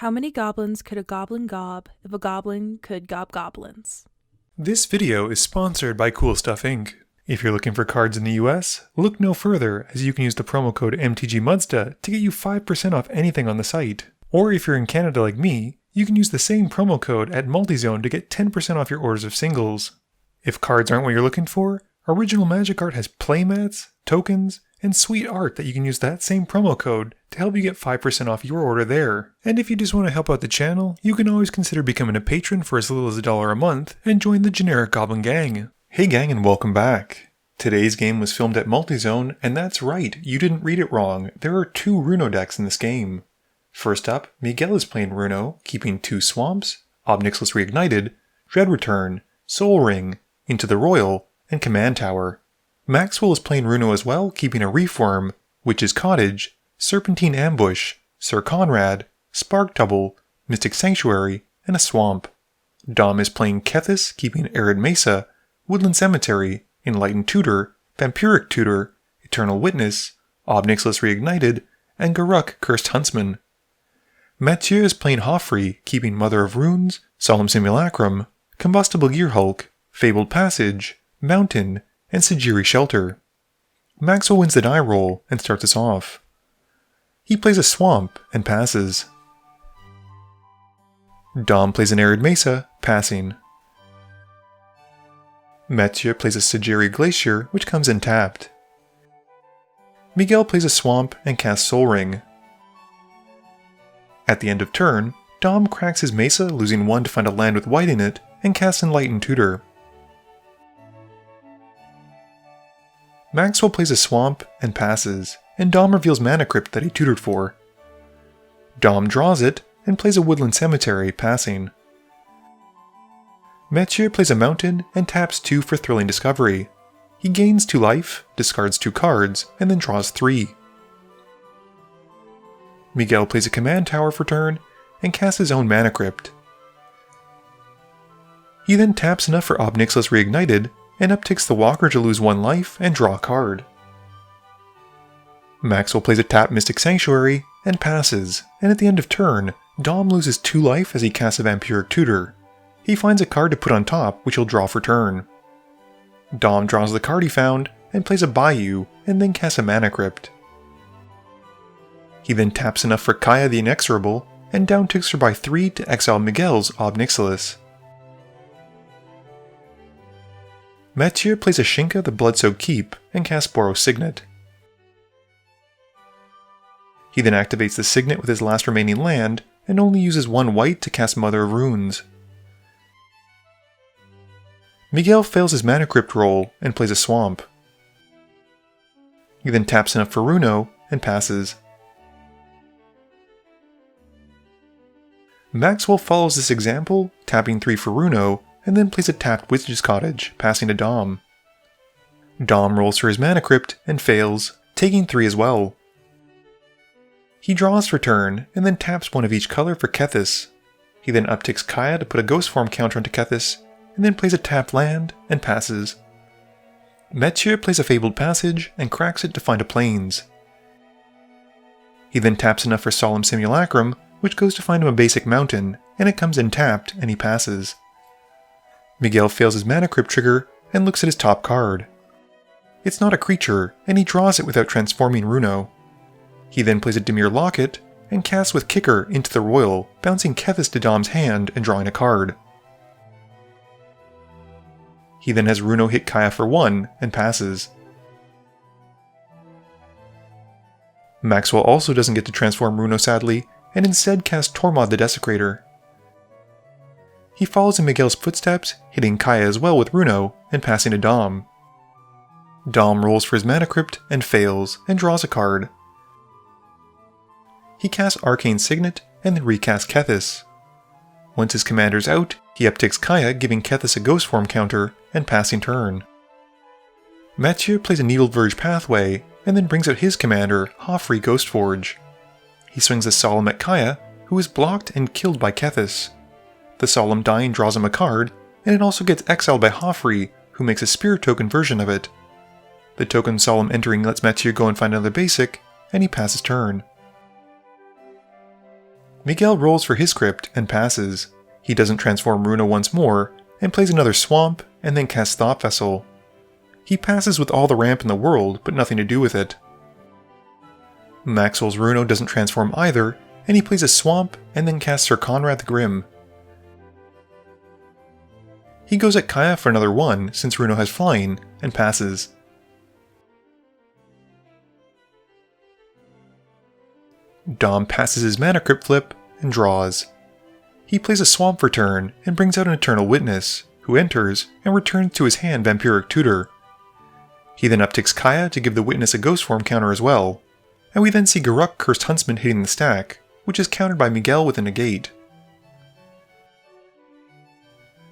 How many goblins could a goblin gob if a goblin could gob goblins? This video is sponsored by Cool Stuff Inc. If you're looking for cards in the US, look no further as you can use the promo code MTGMudsta to get you 5% off anything on the site. Or if you're in Canada like me, you can use the same promo code at Multizone to get 10% off your orders of singles. If cards aren't what you're looking for, Original Magic Art has playmats, tokens, and sweet art that you can use that same promo code to help you get 5% off your order there. And if you just want to help out the channel, you can always consider becoming a patron for as little as $1 a month and join the generic Goblin Gang. Hey gang, and welcome back. Today's game was filmed at Multizone, and that's right, you didn't read it wrong. There are 2 Runo decks in this game. First up, Miguel is playing Runo, keeping 2 Swamps, Obnixilis Reignited, Dread Return, Soul Ring, Into the Royal, and Command Tower. Maxwell is playing Runo as well, keeping a Reform, Witch's Cottage, Serpentine Ambush, Sir Conrad, Spark Double, Mystic Sanctuary, and a Swamp. Dom is playing Kethis, keeping Arid Mesa, Woodland Cemetery, Enlightened Tutor, Vampiric Tutor, Eternal Witness, Obnixilis Reignited, and Garruk Cursed Huntsman. Mathieu is playing Hofri, keeping Mother of Runes, Solemn Simulacrum, Combustible Gearhulk, Fabled Passage, Mountain, and Sajiri Shelter. Maxwell wins the die roll and starts us off. He plays a Swamp and passes. Dom plays an Arid Mesa, passing. Mathieu plays a Sajiri Glacier, which comes in tapped. Miguel plays a Swamp and casts Soul Ring. At the end of turn, Dom cracks his Mesa, losing 1 to find a land with white in it, and casts Enlightened Tutor. Maxwell plays a Swamp and passes, and Dom reveals Mana Crypt that he tutored for. Dom draws it and plays a Woodland Cemetery, passing. Mathieu plays a Mountain and taps 2 for Thrilling Discovery. He gains 2 life, discards 2 cards, and then draws 3. Miguel plays a Command Tower for turn and casts his own Mana Crypt. He then taps enough for Obnixilis Reignited and upticks the Walker to lose 1 life and draw a card. Maxwell plays a tap Mystic Sanctuary and passes, and at the end of turn, Dom loses 2 life as he casts a Vampiric Tutor. He finds a card to put on top, which he'll draw for turn. Dom draws the card he found and plays a Bayou, and then casts a Mana Crypt. He then taps enough for Kaya the Inexorable, and downticks her by 3 to exile Miguel's Obnixilis. Mathieu plays a Shinka the Bloodsoaked Keep and casts Boros Signet. He then activates the Signet with his last remaining land and only uses 1 white to cast Mother of Runes. Miguel fails his Mana Crypt roll and plays a Swamp. He then taps enough for Runo and passes. Maxwell follows this example, tapping 3 for Runo, and then plays a tapped Witch's Cottage, passing to Dom. Dom rolls for his Mana Crypt and fails, taking 3 as well. He draws for turn, and then taps 1 of each color for Kethis. He then upticks Kaya to put a Ghost Form counter onto Kethis, and then plays a tapped land and passes. Mathieu plays a Fabled Passage and cracks it to find a Plains. He then taps enough for Solemn Simulacrum, which goes to find him a basic mountain, and it comes in tapped and he passes. Miguel fails his Mana Crypt trigger and looks at his top card. It's not a creature, and he draws it without transforming Runo. He then plays a Dimir Locket and casts with Kicker Into the Royal, bouncing Kethis to Dom's hand and drawing a card. He then has Runo hit Kaya for 1 and passes. Maxwell also doesn't get to transform Runo sadly, and instead casts Tormod the Desecrator. He follows in Miguel's footsteps, hitting Kaya as well with Runo, and passing to Dom. Dom rolls for his Mana Crypt and fails, and draws a card. He casts Arcane Signet, and then recasts Kethis. Once his commander's out, he upticks Kaya, giving Kethis a Ghost Form counter, and passing turn. Mathieu plays a Needle Verge Pathway, and then brings out his commander, Hofri Ghostforge. He swings a Solemn at Kaya, who is blocked and killed by Kethis. The Solemn dying draws him a card, and it also gets exiled by Hofri, who makes a Spirit Token version of it. The token Solemn entering lets Mathieu go and find another basic, and he passes turn. Miguel rolls for his script and passes. He doesn't transform Runo once more, and plays another Swamp, and then casts Thought Vessel. He passes with all the ramp in the world, but nothing to do with it. Maxwell's Runo doesn't transform either, and he plays a Swamp, and then casts Sir Conrad the Grim. He goes at Kaya for another one, since Runo has Flying, and passes. Dom passes his Mana Crypt flip, and draws. He plays a Swamp for turn, and brings out an Eternal Witness, who enters, and returns to his hand Vampiric Tutor. He then upticks Kaya to give the Witness a Ghost Form counter as well, and we then see Garruk Cursed Huntsman hitting the stack, which is countered by Miguel with a negate.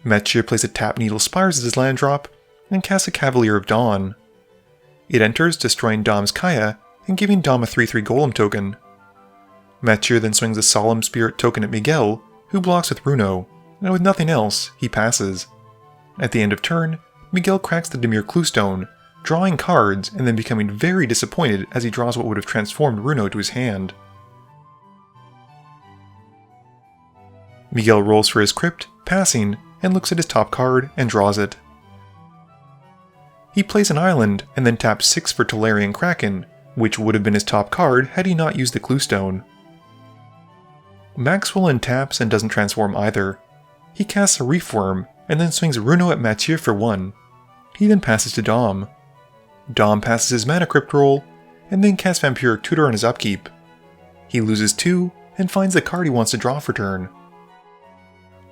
Mathieu plays a Tap Needle Spires as his land drop, and casts a Cavalier of Dawn. It enters, destroying Dom's Kaya, and giving Dom a 3/3 Golem token. Mathieu then swings a Solemn Spirit token at Miguel, who blocks with Runo, and with nothing else, he passes. At the end of turn, Miguel cracks the Dimir Cluestone, drawing cards and then becoming very disappointed as he draws what would have transformed Runo to his hand. Miguel rolls for his crypt, passing, and looks at his top card and draws it. He plays an island and then taps 6 for Tolarian Kraken, which would have been his top card had he not used the Cluestone. Maxwell untaps and doesn't transform either. He casts a Reefworm and then swings Runo at Mathieu for 1. He then passes to Dom. Dom passes his Mana Crypt roll, and then casts Vampiric Tutor on his upkeep. He loses 2, and finds the card he wants to draw for turn.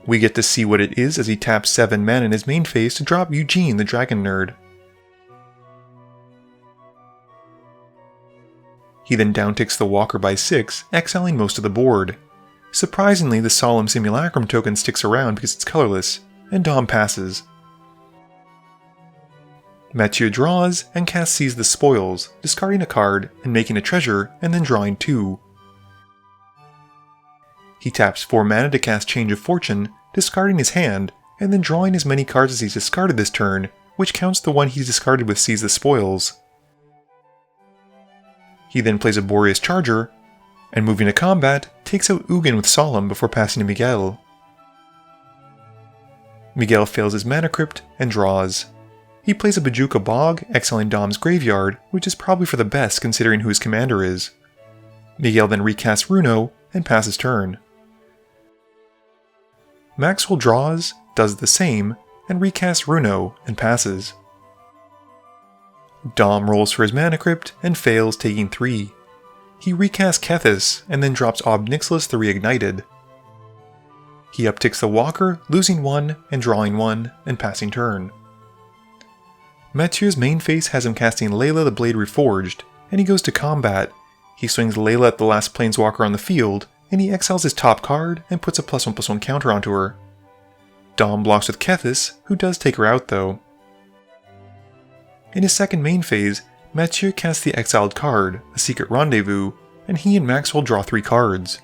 We get to see what it is as he taps 7 mana in his main phase to drop Eugene the Dragon Nerd. He then downticks the Walker by 6, exiling most of the board. Surprisingly, the Solemn Simulacrum token sticks around because it's colorless, and Dom passes. Mathieu draws and casts Seize the Spoils, discarding a card and making a treasure, and then drawing 2. He taps 4 mana to cast Change of Fortune, discarding his hand, and then drawing as many cards as he's discarded this turn, which counts the one he's discarded with Seize the Spoils. He then plays a Boreas Charger, and moving to combat, takes out Ugin with Solemn before passing to Miguel. Miguel fails his Mana Crypt and draws. He plays a Bajuka Bog, exiling Dom's Graveyard, which is probably for the best considering who his commander is. Miguel then recasts Runo and passes turn. Maxwell draws, does the same, and recasts Runo and passes. Dom rolls for his Mana Crypt and fails, taking 3. He recasts Kethis and then drops Ob Nixilis the Reignited. He upticks the Walker, losing 1 and drawing 1 and passing turn. Mathieu's main phase has him casting Layla the Blade Reforged, and he goes to combat. He swings Layla at the last Planeswalker on the field, and he exiles his top card and puts a +1/+1 counter onto her. Dom blocks with Kethis, who does take her out though. In his second main phase, Mathieu casts the exiled card, a Secret Rendezvous, and he and Maxwell draw 3 cards.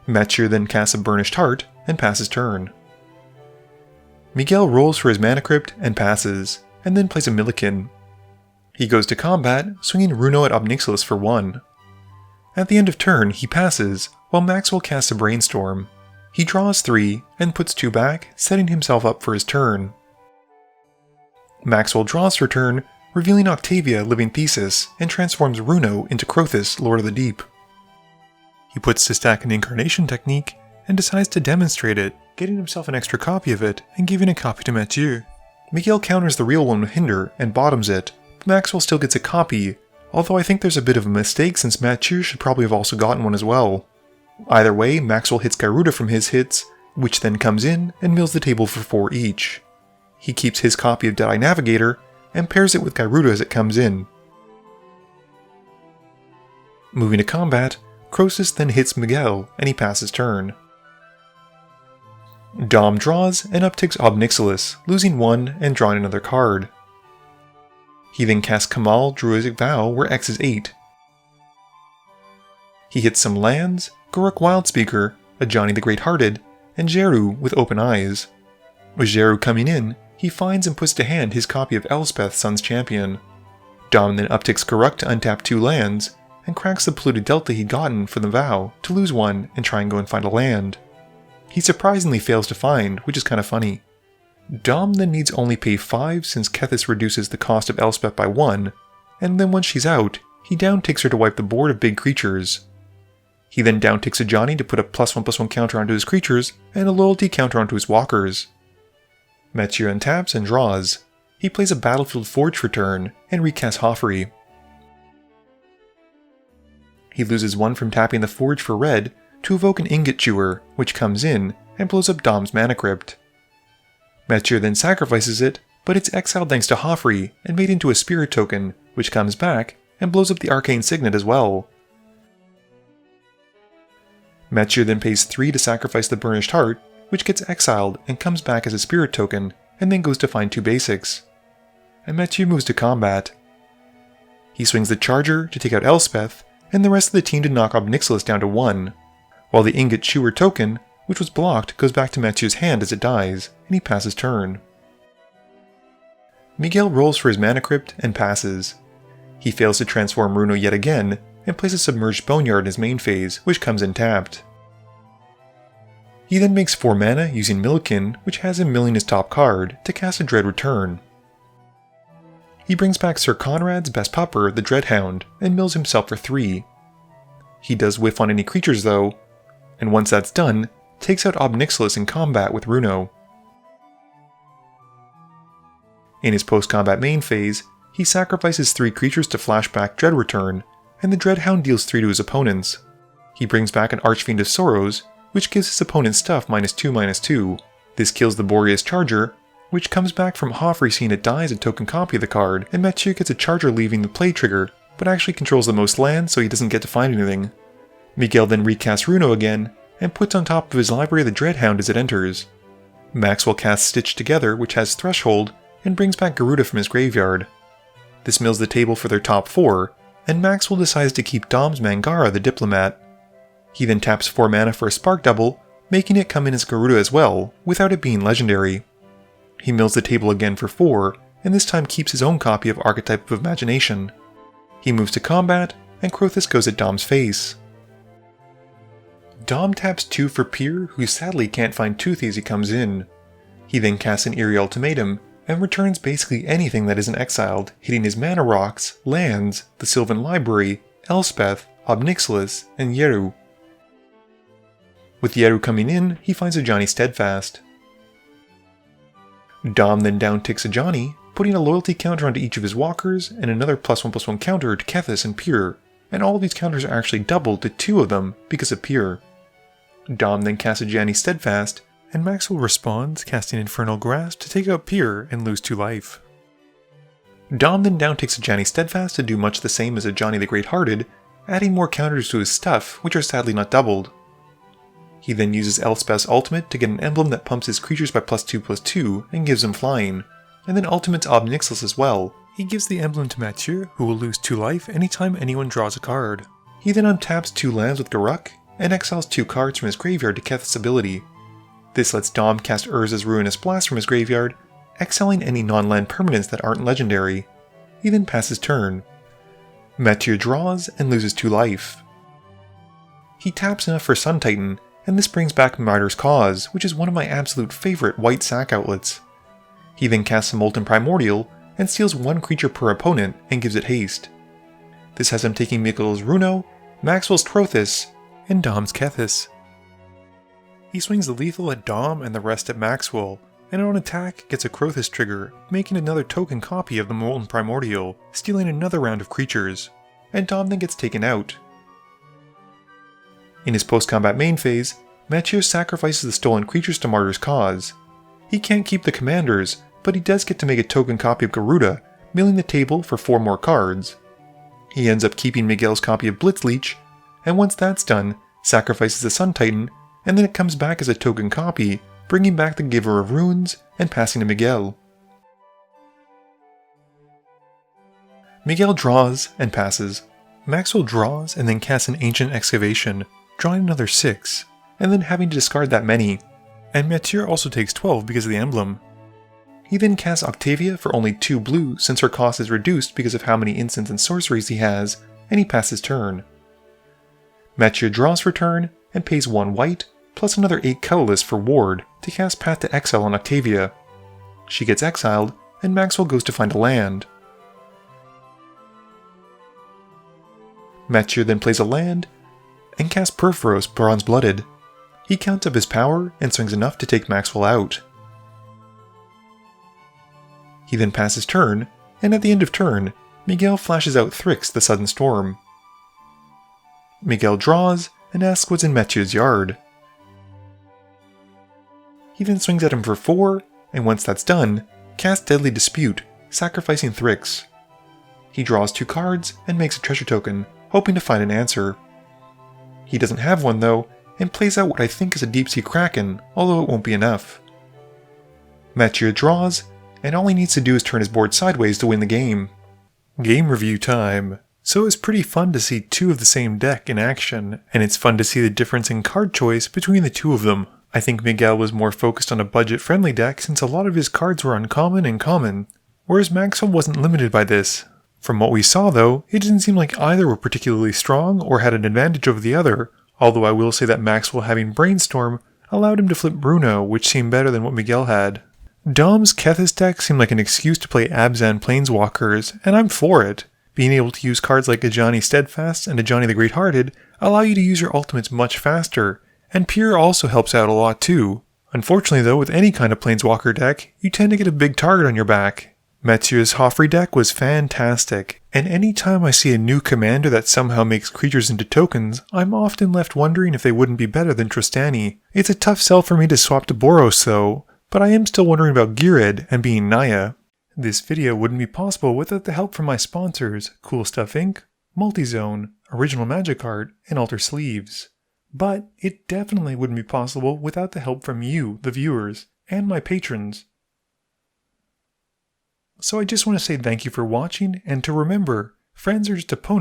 Mathieu then casts a Burnished Heart and passes turn. Miguel rolls for his Mana Crypt and passes, and then plays a Millikin. He goes to combat, swinging Runo at Ob Nixilis for 1. At the end of turn, he passes, while Maxwell casts a Brainstorm. He draws 3 and puts 2 back, setting himself up for his turn. Maxwell draws for turn, revealing Octavia, Living Thesis, and transforms Runo into Crothis, Lord of the Deep. He puts to stack an Incarnation technique, and decides to demonstrate it, getting himself an extra copy of it, and giving a copy to Mathieu. Miguel counters the real one with Hinder, and bottoms it, but Maxwell still gets a copy, although I think there's a bit of a mistake since Mathieu should probably have also gotten one as well. Either way, Maxwell hits Garuda from his hits, which then comes in and mills the table for 4 each. He keeps his copy of Deadeye Navigator, and pairs it with Garuda as it comes in. Moving to combat, Crothis then hits Miguel, and he passes turn. Dom draws and upticks Ob Nixilis, losing 1 and drawing another card. He then casts Kamal Druidic Vow, where X is 8. He hits some lands, Garruk Wildspeaker, a Johnny the Great-Hearted, and Jeru with Open Eyes. With Jeru coming in, he finds and puts to hand his copy of Elspeth, Sun's Champion. Dom then upticks Garruk to untap 2 lands, and cracks the polluted delta he'd gotten from the vow to lose one and try and go and find a land. He surprisingly fails to find, which is kind of funny. Dom then needs only pay 5 since Kethis reduces the cost of Elspeth by 1, and then once she's out, he downticks her to wipe the board of big creatures. He then downticks Ajani to put a +1/+1 counter onto his creatures and a loyalty counter onto his walkers. Mathieu untaps and draws. He plays a Battlefield Forge for turn and recasts Hofri. He loses 1 from tapping the Forge for red to evoke an Ingot Chewer, which comes in and blows up Dom's Mana Crypt. Mathieu then sacrifices it, but it's exiled thanks to Hofri and made into a Spirit token, which comes back and blows up the Arcane Signet as well. Mathieu then pays 3 to sacrifice the Burnished Heart, which gets exiled and comes back as a Spirit token, and then goes to find 2 basics. And Mathieu moves to combat. He swings the Charger to take out Elspeth, and the rest of the team to knock Ob Nixilis down to 1, while the Ingot Chewer token, which was blocked, goes back to Mathieu's hand as it dies, and he passes turn. Miguel rolls for his Mana Crypt and passes. He fails to transform Runo yet again, and plays a Submerged Boneyard in his main phase, which comes in tapped. He then makes 4 mana using Millikin, which has him milling his top card, to cast a Dread Return. He brings back Sir Conrad's best pupper, the Dreadhound, and mills himself for 3. He does whiff on any creatures though, and once that's done, takes out Ob Nixilis in combat with Runo. In his post-combat main phase, he sacrifices 3 creatures to flashback Dread Return, and the Dreadhound deals 3 to his opponents. He brings back an Archfiend of Sorrows, which gives his opponent's stuff -2/-2. This kills the Boreas Charger, which comes back from Hofri seeing it die as a token copy of the card, and Mathieu gets a Charger leaving the play trigger, but actually controls the most land so he doesn't get to find anything. Miguel then recasts Runo again, and puts on top of his library the Dreadhound as it enters. Maxwell casts Stitch Together, which has Threshold, and brings back Garuda from his graveyard. This mills the table for their top 4, and Maxwell decides to keep Dom's Mangara the Diplomat. He then taps 4 mana for a Spark Double, making it come in as Garuda as well, without it being legendary. He mills the table again for 4, and this time keeps his own copy of Archetype of Imagination. He moves to combat, and Krothis goes at Dom's face. Dom taps 2 for Pier, who sadly can't find Toothy as he comes in. He then casts an Eerie Ultimatum, and returns basically anything that isn't exiled, hitting his mana rocks, lands, the Sylvan Library, Elspeth, Ob Nixilis, and Yeru. With Yeru coming in, he finds Ajani Steadfast. Dom then downticks Ajani, putting a loyalty counter onto each of his walkers, and another +1/+1 counter to Kethis and Pier, and all of these counters are actually doubled to 2 of them because of Pier. Dom then casts Ajani Steadfast, and Maxwell responds, casting Infernal Grasp to take out Pier and lose 2 life. Dom then downticks Ajani Steadfast to do much the same as Ajani the Great-Hearted, adding more counters to his stuff, which are sadly not doubled. He then uses Elspeth's ultimate to get an emblem that pumps his creatures by +2/+2 and gives him flying, and then ultimates Ob Nixilis as well. He gives the emblem to Mathieu, who will lose 2 life anytime anyone draws a card. He then untaps 2 lands with Garuk, and exiles 2 cards from his graveyard to Keth's ability. This lets Dom cast Urza's Ruinous Blast from his graveyard, exiling any non-land permanents that aren't legendary. He then passes turn. Mathieu draws and loses 2 life. He taps enough for Sun Titan, and this brings back Martyr's Cause, which is one of my absolute favorite white sack outlets. He then casts a Molten Primordial, and steals 1 creature per opponent and gives it haste. This has him taking Miguel's Runo, Maxwell's Krothis, and Dom's Kethis. He swings the lethal at Dom and the rest at Maxwell, and on attack gets a Krothis trigger, making another token copy of the Molten Primordial, stealing another round of creatures, and Dom then gets taken out. In his post-combat main phase, Mathieu sacrifices the stolen creatures to Martyr's Cause. He can't keep the commanders, but he does get to make a token copy of Garuda, milling the table for 4 more cards. He ends up keeping Miguel's copy of Blitzleech, and once that's done, sacrifices the Sun Titan, and then it comes back as a token copy, bringing back the Giver of Runes, and passing to Miguel. Miguel draws and passes. Maxwell draws and then casts an Ancient Excavation, drawing another 6, and then having to discard that many. And Mathieu also takes 12 because of the emblem. He then casts Octavia for only 2 blue since her cost is reduced because of how many instants and sorceries he has, and he passes turn. Mathieu draws for turn and pays 1 white, plus another 8 colorless for ward to cast Path to Exile on Octavia. She gets exiled, and Maxwell goes to find a land. Mathieu then plays a land and casts Perforos Bronze-Blooded. He counts up his power and swings enough to take Maxwell out. He then passes turn, and at the end of turn, Miguel flashes out Thrix the Sudden Storm. Miguel draws and asks what's in Mathieu's yard. He then swings at him for 4, and once that's done, casts Deadly Dispute, sacrificing Thrix. He draws 2 cards and makes a treasure token, hoping to find an answer. He doesn't have one though, and plays out what I think is a Deep Sea Kraken, although it won't be enough. Mathieu draws, and all he needs to do is turn his board sideways to win the game. Game review time. So it's pretty fun to see 2 of the same deck in action, and it's fun to see the difference in card choice between the 2 of them. I think Miguel was more focused on a budget-friendly deck since a lot of his cards were uncommon and common, whereas Maxwell wasn't limited by this. From what we saw though, it didn't seem like either were particularly strong or had an advantage over the other, although I will say that Maxwell having Brainstorm allowed him to flip Runo, which seemed better than what Miguel had. Dom's Kethis deck seemed like an excuse to play Abzan Planeswalkers, and I'm for it. Being able to use cards like Ajani Steadfast and Ajani the Great-Hearted allow you to use your ultimates much faster, and Pure also helps out a lot too. Unfortunately though, with any kind of Planeswalker deck, you tend to get a big target on your back. Mathieu's Hofri deck was fantastic, and any time I see a new commander that somehow makes creatures into tokens, I'm often left wondering if they wouldn't be better than Trostani. It's a tough sell for me to swap to Boros though, but I am still wondering about Girid and being Naya. This video wouldn't be possible without the help from my sponsors, Cool Stuff Inc., Multizone, Original Magic Art, and Alter Sleeves. But it definitely wouldn't be possible without the help from you, the viewers, and my patrons. So I just want to say thank you for watching, and to remember, friends are just opponents